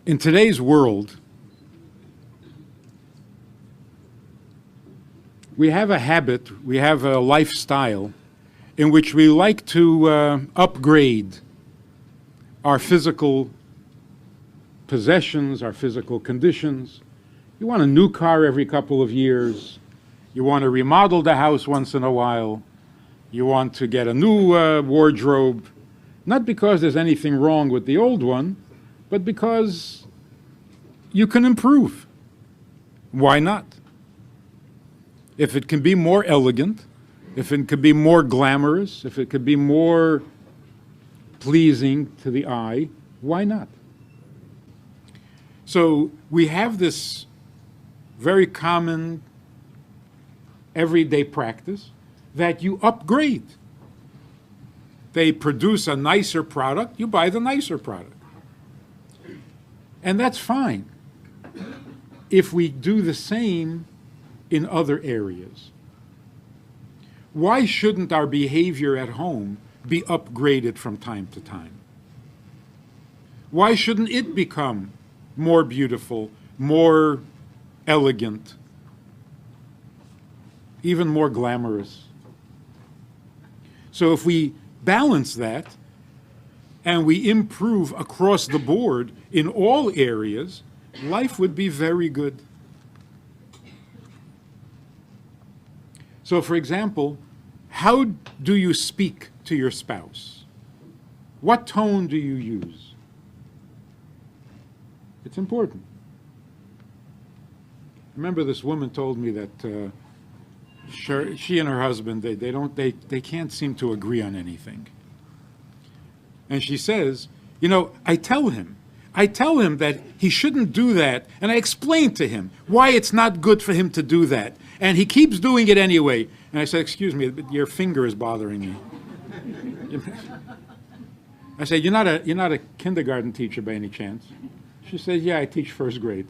In today's world, we have a habit, we have a lifestyle in which we like to upgrade our physical possessions, our physical conditions. You want a new car every couple of years. You want to remodel the house once in a while. You want to get a new wardrobe, not because there's anything wrong with the old one, but because you can improve. Why not? If it can be more elegant, if it could be more glamorous, if it could be more pleasing to the eye, why not? So we have this very common everyday practice that you upgrade. They produce a nicer product, you buy the nicer product. And that's fine if we do the same in other areas. Why shouldn't our behavior at home be upgraded from time to time? Why shouldn't it become more beautiful, more elegant, even more glamorous? So if we balance that and we improve across the board in all areas, life would be very good. So for example, how do you speak to your spouse? What tone do you use? It's important. I remember this woman told me that she and her husband, they can't seem to agree on anything. And she says, you know, I tell him that he shouldn't do that, and I explain to him why it's not good for him to do that, and he keeps doing it anyway. And I said, excuse me, your finger is bothering me. I said, you're not a kindergarten teacher by any chance? She said, yeah, I teach first grade.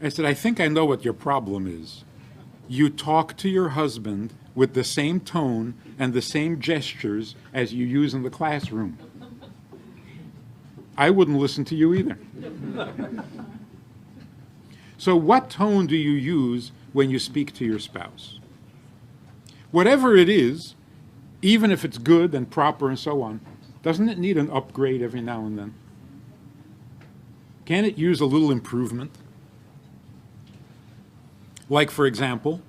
I said, I think I know what your problem is. You talk to your husband with the same tone and the same gestures as you use in the classroom. I wouldn't listen to you either. So what tone do you use when you speak to your spouse? Whatever it is, even if it's good and proper and so on, doesn't it need an upgrade every now and then? Can it use a little improvement? Like, for example,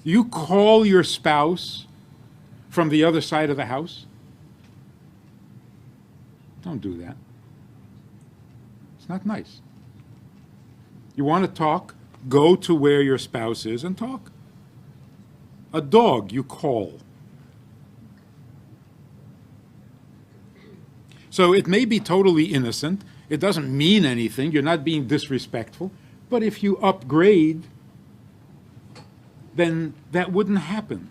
you call your spouse from the other side of the house. Don't do that. It's not nice. You want to talk? Go to where your spouse is and talk. A dog, you call. So it may be totally innocent. It doesn't mean anything. You're not being disrespectful. But if you upgrade, then that wouldn't happen.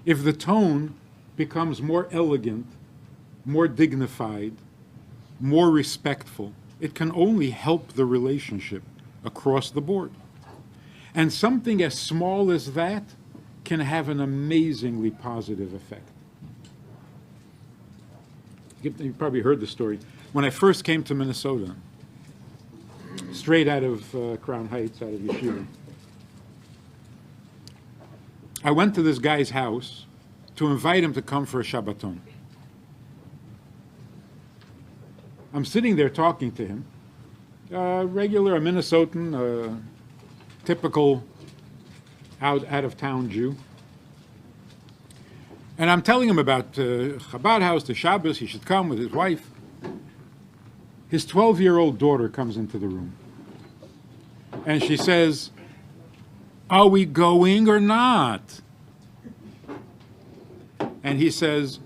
If the tone becomes more elegant, more dignified, more respectful, it can only help the relationship across the board. And something as small as that can have an amazingly positive effect. You probably heard the story. When I first came to Minnesota, straight out of Crown Heights, out of Yeshiva, I went to this guy's house to invite him to come for a Shabbaton. I'm sitting there talking to him, a Minnesotan, typical out-of-town Jew. And I'm telling him about Chabad house, the Shabbos, he should come with his wife. His 12-year-old daughter comes into the room. And she says, are we going or not? And he says,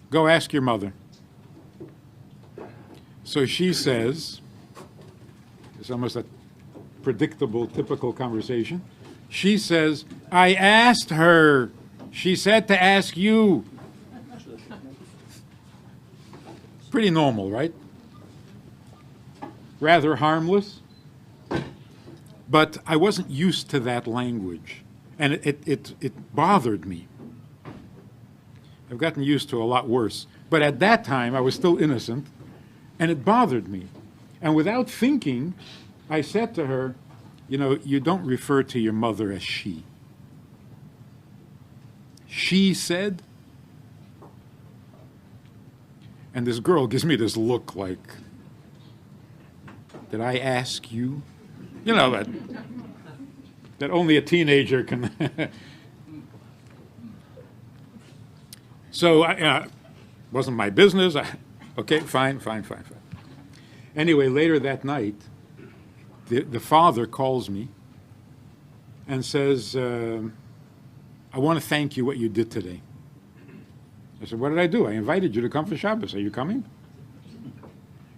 go ask your mother. So she says, it's almost a predictable, typical conversation. She says, I asked her. She said to ask you. Pretty normal, right? Rather harmless. But I wasn't used to that language. And it bothered me. I've gotten used to a lot worse. But at that time, I was still innocent, and it bothered me. And without thinking, I said to her, you know, you don't refer to your mother as she. She said, and this girl gives me this look like, did I ask you? You know, that only a teenager can. So, wasn't my business. Okay, fine. Anyway, later that night, the father calls me and says, I want to thank you what you did today. I said, what did I do? I invited you to come for Shabbos. Are you coming?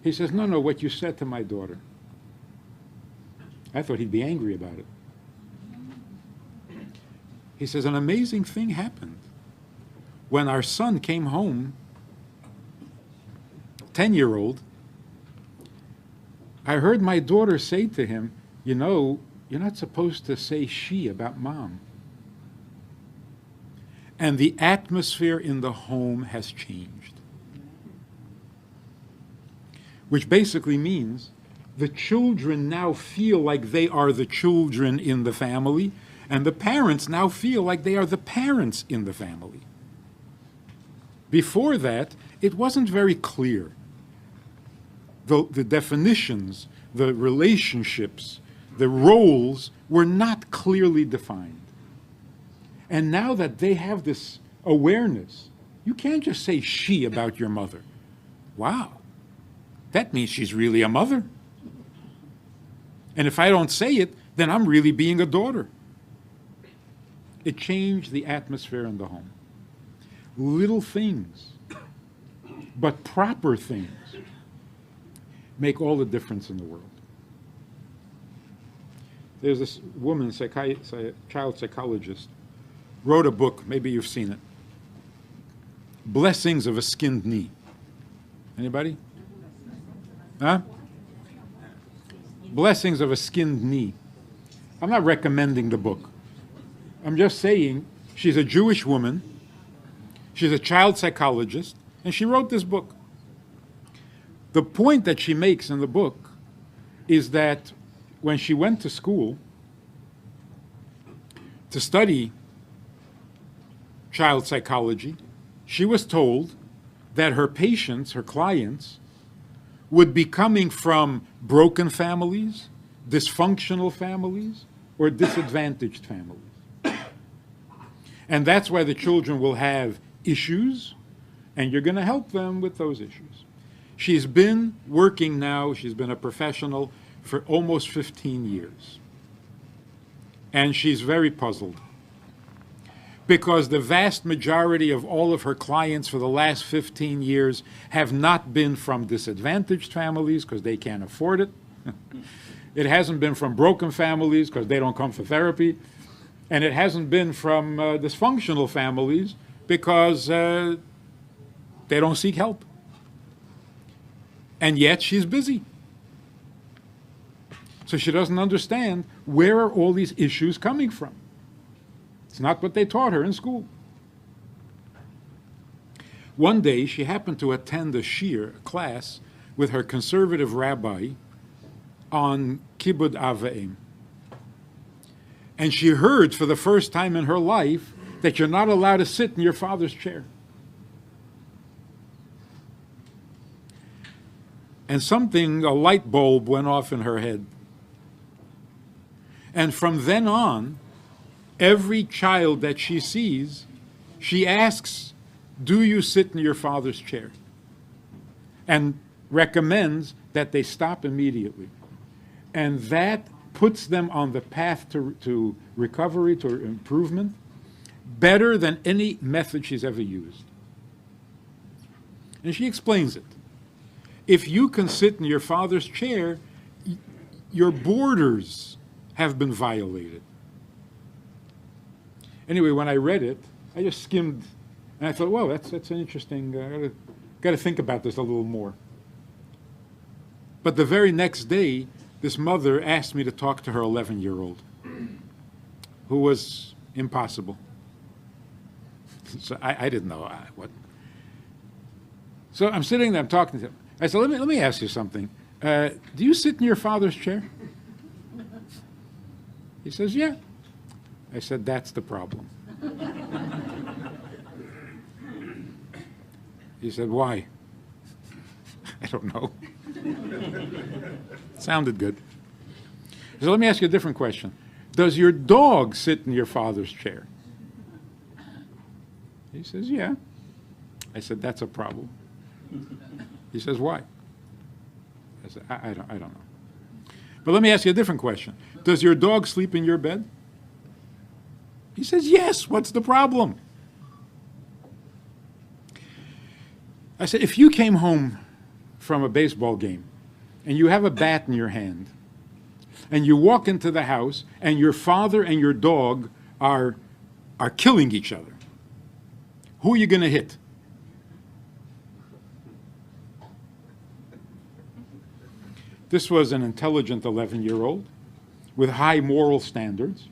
He says, no, what you said to my daughter. I thought he'd be angry about it. He says, an amazing thing happened. When our son came home, 10-year-old, I heard my daughter say to him, you know, you're not supposed to say she about mom. And the atmosphere in the home has changed. Which basically means the children now feel like they are the children in the family, and the parents now feel like they are the parents in the family. Before that, it wasn't very clear. The definitions, the relationships, the roles were not clearly defined. And now that they have this awareness, you can't just say she about your mother. Wow, that means she's really a mother. And if I don't say it, then I'm really being a daughter. It changed the atmosphere in the home. Little things, but proper things, make all the difference in the world. There's this woman, child psychologist, wrote a book, maybe you've seen it, Blessings of a Skinned Knee. Anybody? Huh? Blessings of a Skinned Knee. I'm not recommending the book. I'm just saying she's a Jewish woman, she's a child psychologist, and she wrote this book. The point that she makes in the book is that when she went to school to study child psychology, she was told that her patients, her clients, would be coming from broken families, dysfunctional families, or disadvantaged families. And that's why the children will have issues, and you're going to help them with those issues. She's been working now, she's been a professional for almost 15 years. And she's very puzzled, because the vast majority of all of her clients for the last 15 years have not been from disadvantaged families because they can't afford it. It hasn't been from broken families because they don't come for therapy. And it hasn't been from dysfunctional families because they don't seek help. And yet she's busy. So she doesn't understand, where are all these issues coming from? It's not what they taught her in school. One day, she happened to attend a class with her conservative rabbi on Kibbud Av V'Em. And she heard for the first time in her life that you're not allowed to sit in your father's chair. And a light bulb went off in her head. And from then on, every child that she sees, she asks, do you sit in your father's chair? And recommends that they stop immediately. And that puts them on the path to recovery, to improvement, better than any method she's ever used. And she explains it. If you can sit in your father's chair, your borders have been violated. Anyway, when I read it, I just skimmed, and I thought, well, that's an interesting, got to think about this a little more. But the very next day, this mother asked me to talk to her 11-year-old, who was impossible. So I didn't know what. So I'm sitting there, I'm talking to him. I said, let me ask you something. Do you sit in your father's chair? He says, yeah. I said, that's the problem. He said, why? I don't know. Sounded good. So let me ask you a different question. Does your dog sit in your father's chair? He says, yeah. I said, that's a problem. He says, why? I said, I don't know. But let me ask you a different question. Does your dog sleep in your bed? He says, yes. What's the problem? I said, if you came home from a baseball game and you have a bat in your hand and you walk into the house and your father and your dog are killing each other, who are you going to hit? This was an intelligent 11-year-old with high moral standards.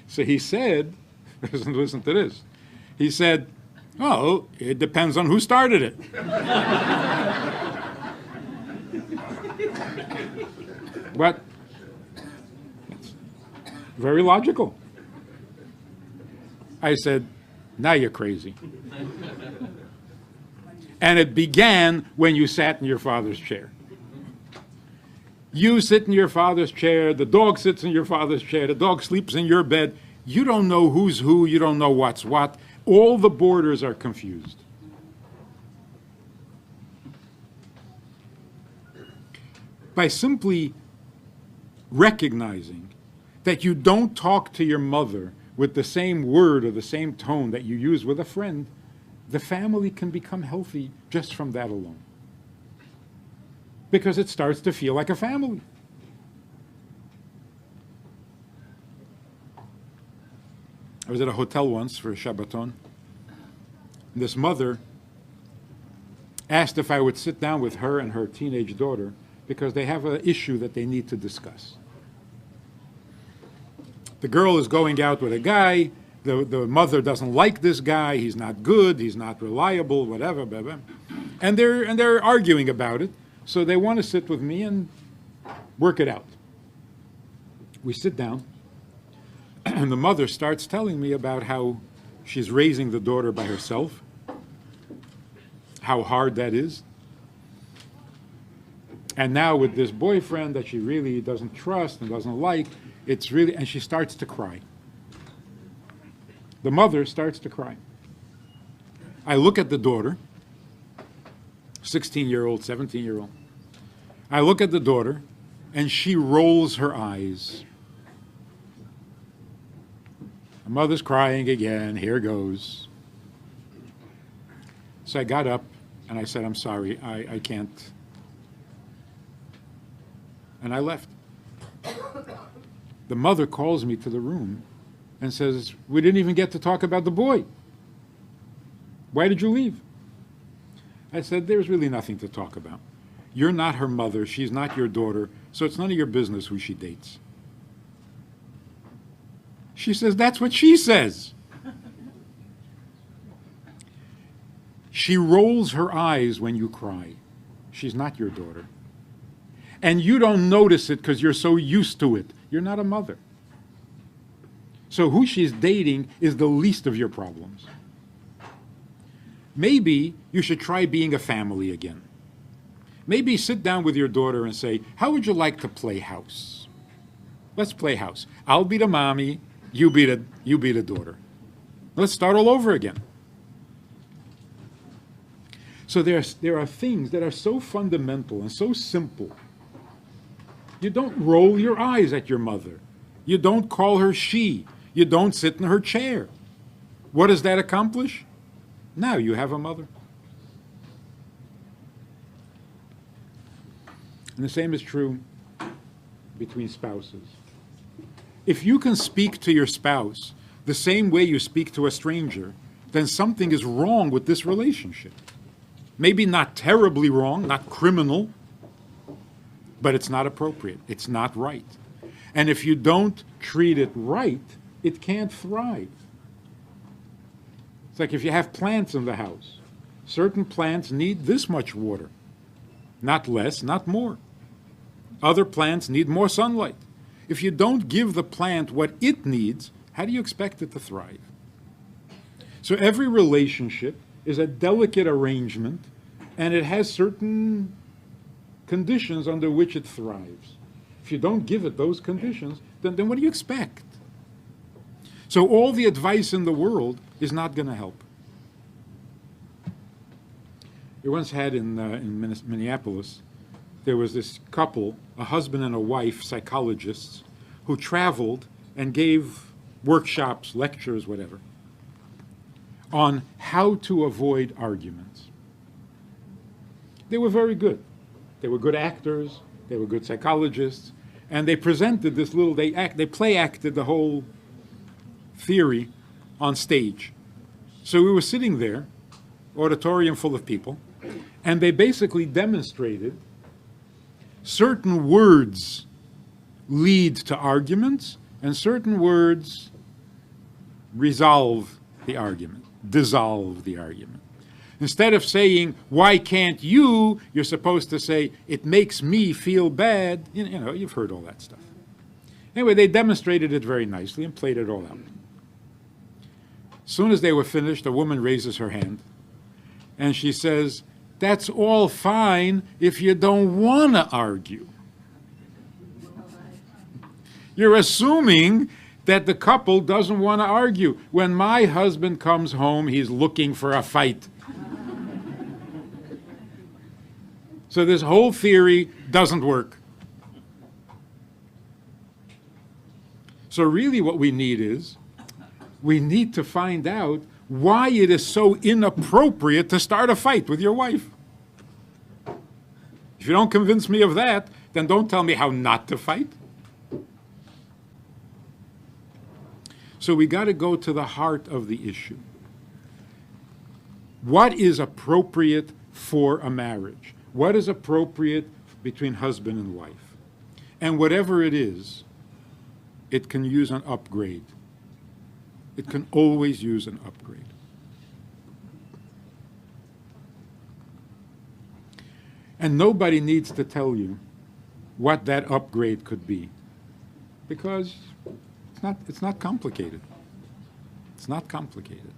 So he said, listen to this, he said, oh, it depends on who started it. But it's very logical. I said, now you're crazy. And it began when you sat in your father's chair. You sit in your father's chair, the dog sits in your father's chair, the dog sleeps in your bed. You don't know who's who, you don't know what's what. All the borders are confused. By simply recognizing that you don't talk to your mother with the same word or the same tone that you use with a friend, the family can become healthy just from that alone. Because it starts to feel like a family. I was at a hotel once for a Shabbaton. And this mother asked if I would sit down with her and her teenage daughter because they have an issue that they need to discuss. The girl is going out with a guy. The mother doesn't like this guy. He's not good. He's not reliable, whatever. Blah, blah. And they're arguing about it. So they want to sit with me and work it out. We sit down, and the mother starts telling me about how she's raising the daughter by herself, how hard that is. And now with this boyfriend that she really doesn't trust and doesn't like, and she starts to cry. The mother starts to cry. I look at the daughter, 16-year-old, 17-year-old. I look at the daughter, and she rolls her eyes. The mother's crying again. Here goes. So I got up, and I said, I'm sorry, I can't. And I left. The mother calls me to the room and says, we didn't even get to talk about the boy. Why did you leave? I said, there's really nothing to talk about. You're not her mother. She's not your daughter. So it's none of your business who she dates. She says, that's what she says. She rolls her eyes when you cry. She's not your daughter. And you don't notice it because you're so used to it. You're not a mother. So who she's dating is the least of your problems. Maybe you should try being a family again. Maybe sit down with your daughter and say, how would you like to play house? Let's play house. I'll be the mommy, you be the daughter. Let's start all over again. So there are things that are so fundamental and so simple. You don't roll your eyes at your mother. You don't call her she. You don't sit in her chair. What does that accomplish? Now you have a mother. And the same is true between spouses. If you can speak to your spouse the same way you speak to a stranger, then something is wrong with this relationship. Maybe not terribly wrong, not criminal, but it's not appropriate. It's not right. And if you don't treat it right, it can't thrive. like if you have plants in the house, certain plants need this much water, not less, not more. Other plants need more sunlight. If you don't give the plant what it needs, how do you expect it to thrive? So every relationship is a delicate arrangement, and it has certain conditions under which it thrives. If you don't give it those conditions, then what do you expect? So all the advice in the world is not going to help. We once had in Minneapolis, there was this couple, a husband and a wife, psychologists, who traveled and gave workshops, lectures, whatever, on how to avoid arguments. They were very good. They were good actors, they were good psychologists, and they presented this little, they play acted the whole theory on stage. So we were sitting there, auditorium full of people, and they basically demonstrated certain words lead to arguments, and certain words resolve the argument, dissolve the argument. Instead of saying, why can't you, you're supposed to say, it makes me feel bad. You know, you've heard all that stuff. Anyway, they demonstrated it very nicely and played it all out. As soon as they were finished, a woman raises her hand, and she says, that's all fine if you don't want to argue. You're assuming that the couple doesn't want to argue. When my husband comes home, he's looking for a fight. So this whole theory doesn't work. So really what we need is, we need to find out why it is so inappropriate to start a fight with your wife. If you don't convince me of that, then don't tell me how not to fight. So we got to go to the heart of the issue. What is appropriate for a marriage? What is appropriate between husband and wife? And whatever it is, it can use an upgrade. It can always use an upgrade. And nobody needs to tell you what that upgrade could be, because it's not complicated. It's not complicated.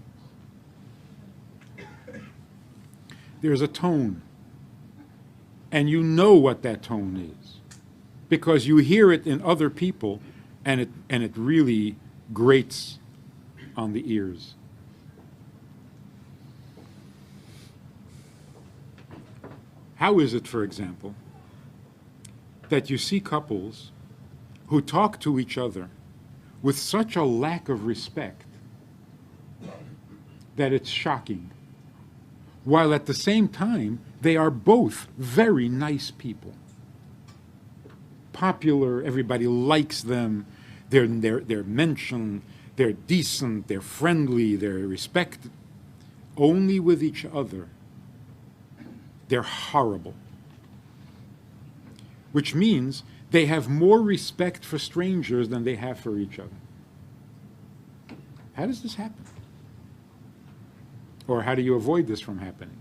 There's a tone, and you know what that tone is, because you hear it in other people, and it really grates on the ears. How is it, for example, that you see couples who talk to each other with such a lack of respect that it's shocking, while at the same time they are both very nice people, popular, everybody likes them, they're mentioned, they're decent, they're friendly, they're respected. Only with each other, they're horrible. Which means they have more respect for strangers than they have for each other. How does this happen? Or how do you avoid this from happening?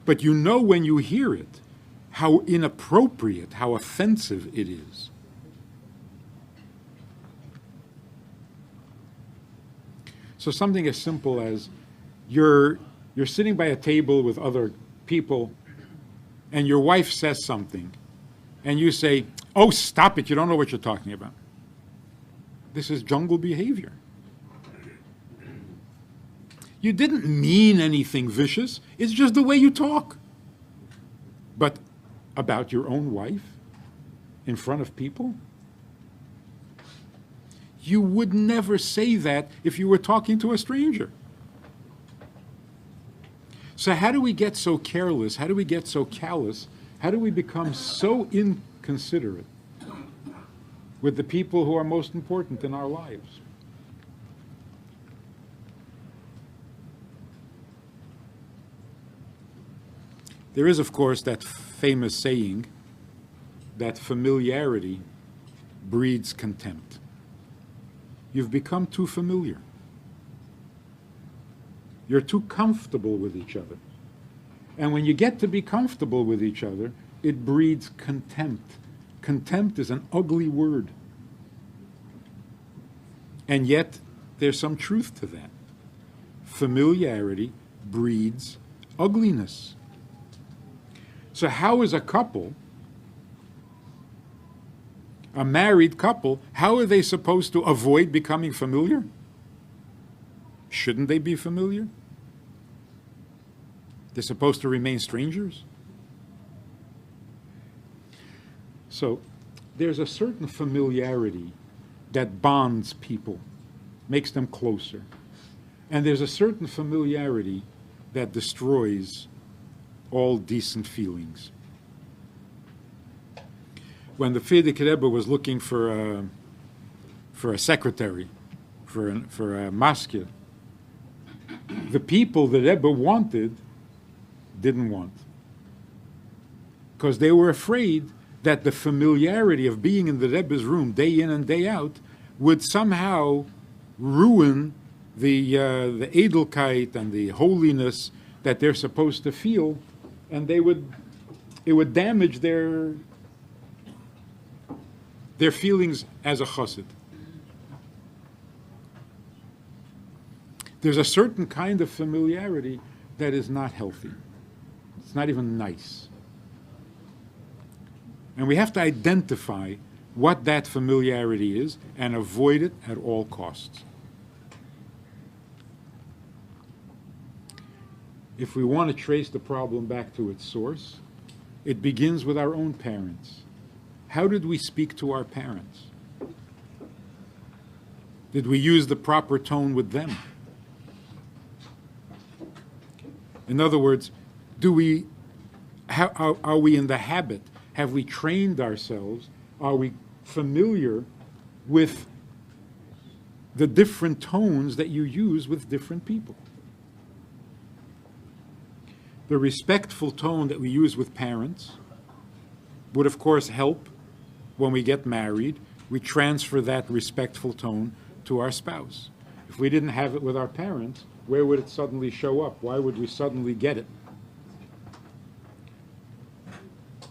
But you know when you hear it, how inappropriate, how offensive it is. So something as simple as you're sitting by a table with other people, and your wife says something, and you say, oh, stop it, you don't know what you're talking about. This is jungle behavior. You didn't mean anything vicious, it's just the way you talk. But about your own wife, in front of people? You would never say that if you were talking to a stranger. So how do we get so careless? How do we get so callous? How do we become so inconsiderate with the people who are most important in our lives? There is, of course, that famous saying that familiarity breeds contempt. You've become too familiar. You're too comfortable with each other. And when you get to be comfortable with each other, it breeds contempt. Contempt is an ugly word. And yet, there's some truth to that. Familiarity breeds ugliness. So how is a couple, a married couple, how are they supposed to avoid becoming familiar? Shouldn't they be familiar? They're supposed to remain strangers? So there's a certain familiarity that bonds people, makes them closer. And there's a certain familiarity that destroys all decent feelings. When the Frierdiker Rebbe was looking for a secretary, for a maskil, the people the Rebbe wanted didn't want. Because they were afraid that the familiarity of being in the Rebbe's room day in and day out would somehow ruin the edelkeit and the holiness that they're supposed to feel, and it would damage their feelings as a chassid. There's a certain kind of familiarity that is not healthy. It's not even nice. And we have to identify what that familiarity is and avoid it at all costs. If we want to trace the problem back to its source, it begins with our own parents. How did we speak to our parents? Did we use the proper tone with them? In other words, are we in the habit? Have we trained ourselves? Are we familiar with the different tones that you use with different people? The respectful tone that we use with parents would, of course, help when we get married. We transfer that respectful tone to our spouse. If we didn't have it with our parents, where would it suddenly show up? Why would we suddenly get it?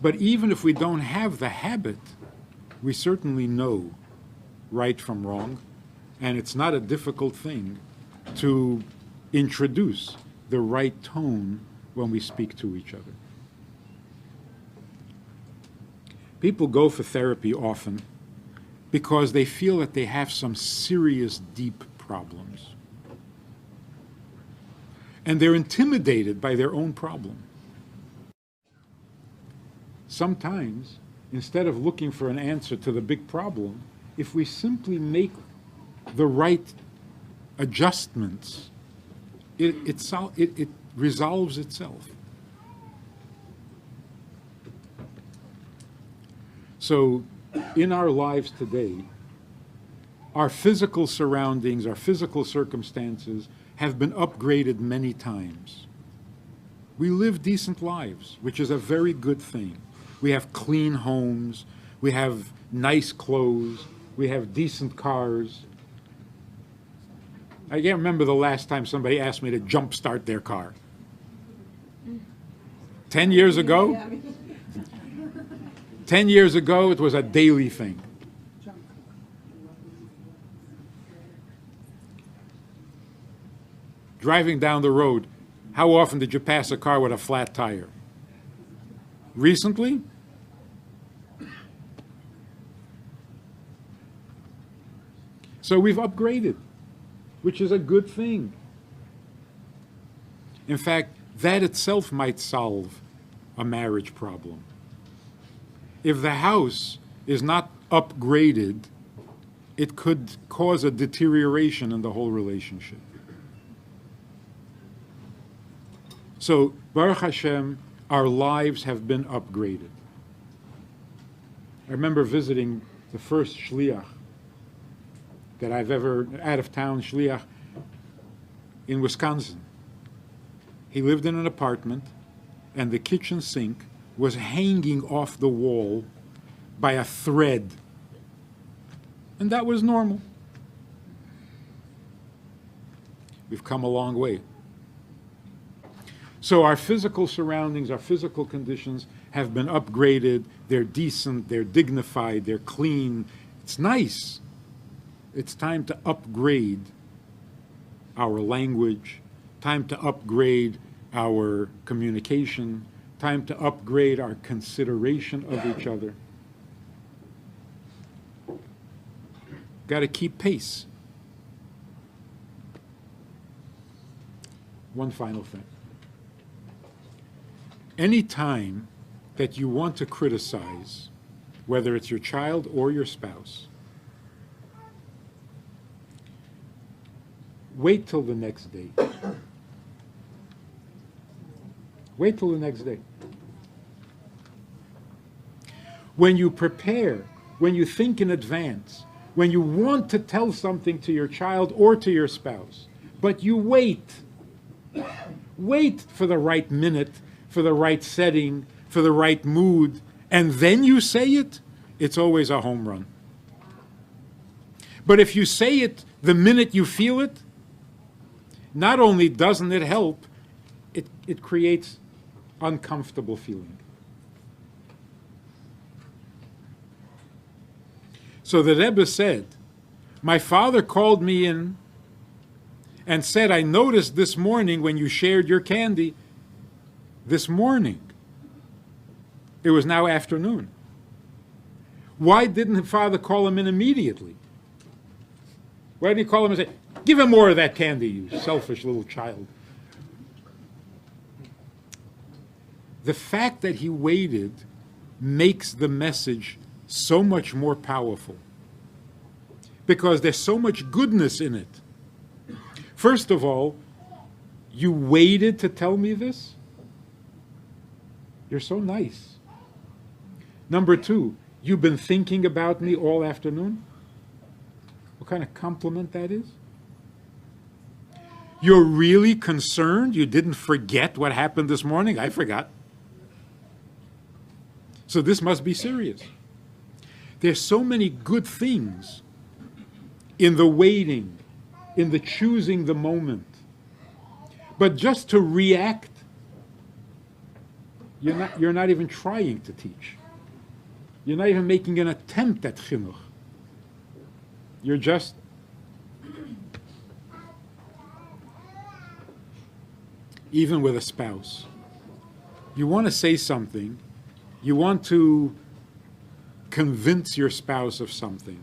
But even if we don't have the habit, we certainly know right from wrong, and it's not a difficult thing to introduce the right tone when we speak to each other. People go for therapy often because they feel that they have some serious, deep problems. And they're intimidated by their own problem. Sometimes, instead of looking for an answer to the big problem, if we simply make the right adjustments, it resolves itself. So, in our lives today, our physical surroundings, our physical circumstances have been upgraded many times. We live decent lives, which is a very good thing. We have clean homes, we have nice clothes, we have decent cars. I can't remember the last time somebody asked me to jumpstart their car. 10 years ago? 10 years ago, it was a daily thing. Driving down the road, how often did you pass a car with a flat tire? Recently? So we've upgraded, which is a good thing. In fact, that itself might solve a marriage problem. If the house is not upgraded, it could cause a deterioration in the whole relationship. So, Baruch Hashem, our lives have been upgraded. I remember visiting the first shliach that I've ever, out-of-town shliach, in Wisconsin. He lived in an apartment, and the kitchen sink was hanging off the wall by a thread. And that was normal. We've come a long way. So our physical surroundings, our physical conditions have been upgraded. They're decent, they're dignified, they're clean. It's nice. It's time to upgrade our language, time to upgrade our communication, time to upgrade our consideration of each other. Got to keep pace. One final thing. Any time that you want to criticize, whether it's your child or your spouse, wait till the next day. Wait till the next day. When you prepare, when you think in advance, when you want to tell something to your child or to your spouse, but you wait. Wait for the right minute, for the right setting, for the right mood, and then you say it, it's always a home run. But if you say it the minute you feel it, not only doesn't it help, it creates uncomfortable feeling. So the Rebbe said, my father called me in and said, I noticed this morning when you shared your candy, this morning. It was now afternoon. Why didn't father call him in immediately? Why didn't he call him and say, give him more of that candy, you selfish little child? The fact that he waited makes the message so much more powerful because there's so much goodness in it. First of all, you waited to tell me this? You're so nice. Number two, you've been thinking about me all afternoon? What kind of compliment that is? You're really concerned? You didn't forget what happened this morning? I forgot. So this must be serious. There's so many good things in the waiting, in the choosing the moment. But just to react, you're not even trying to teach. You're not even making an attempt at chinuch. You're just even with a spouse. You want to say something, you want to convince your spouse of something.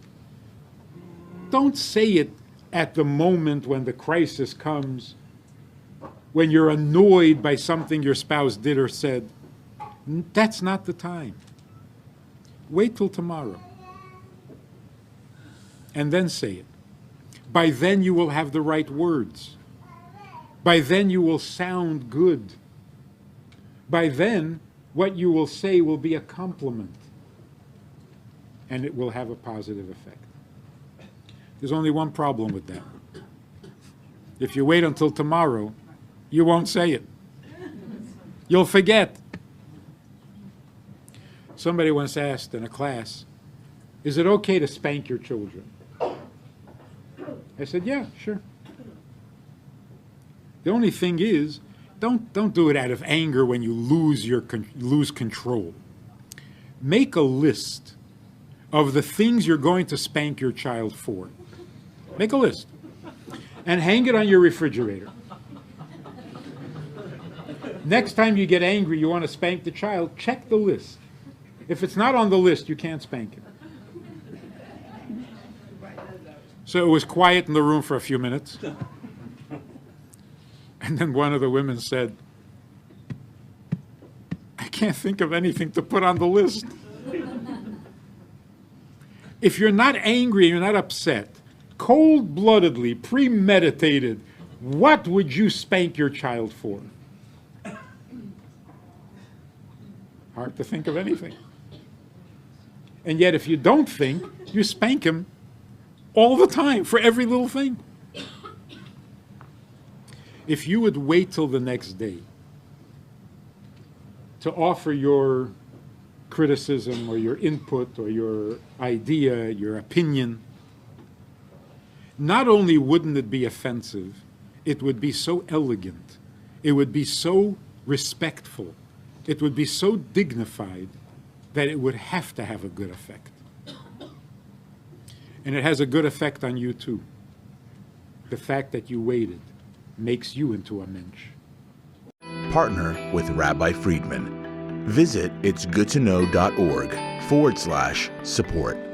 Don't say it at the moment when the crisis comes, when you're annoyed by something your spouse did or said. That's not the time. Wait till tomorrow. And then say it. By then you will have the right words. By then you will sound good. By then, what you will say will be a compliment. And it will have a positive effect. There's only one problem with that. If you wait until tomorrow, you won't say it. You'll forget. Somebody once asked in a class, is it okay to spank your children? I said, yeah, sure. The only thing is, don't do it out of anger when you lose control. Make a list of the things you're going to spank your child for. Make a list. And hang it on your refrigerator. Next time you get angry, you want to spank the child, check the list. If it's not on the list, you can't spank him. So it was quiet in the room for a few minutes. And then one of the women said, I can't think of anything to put on the list. If you're not angry, you're not upset, cold-bloodedly, premeditated, what would you spank your child for? Hard to think of anything. And yet if you don't think, you spank him all the time for every little thing. If you would wait till the next day to offer your criticism or your input or your idea, your opinion, not only wouldn't it be offensive, it would be so elegant, it would be so respectful. It would be so dignified that it would have to have a good effect. And it has a good effect on you too. The fact that you waited makes you into a mensch. Partner with Rabbi Friedman. Visit itsgoodtoknow.org/support.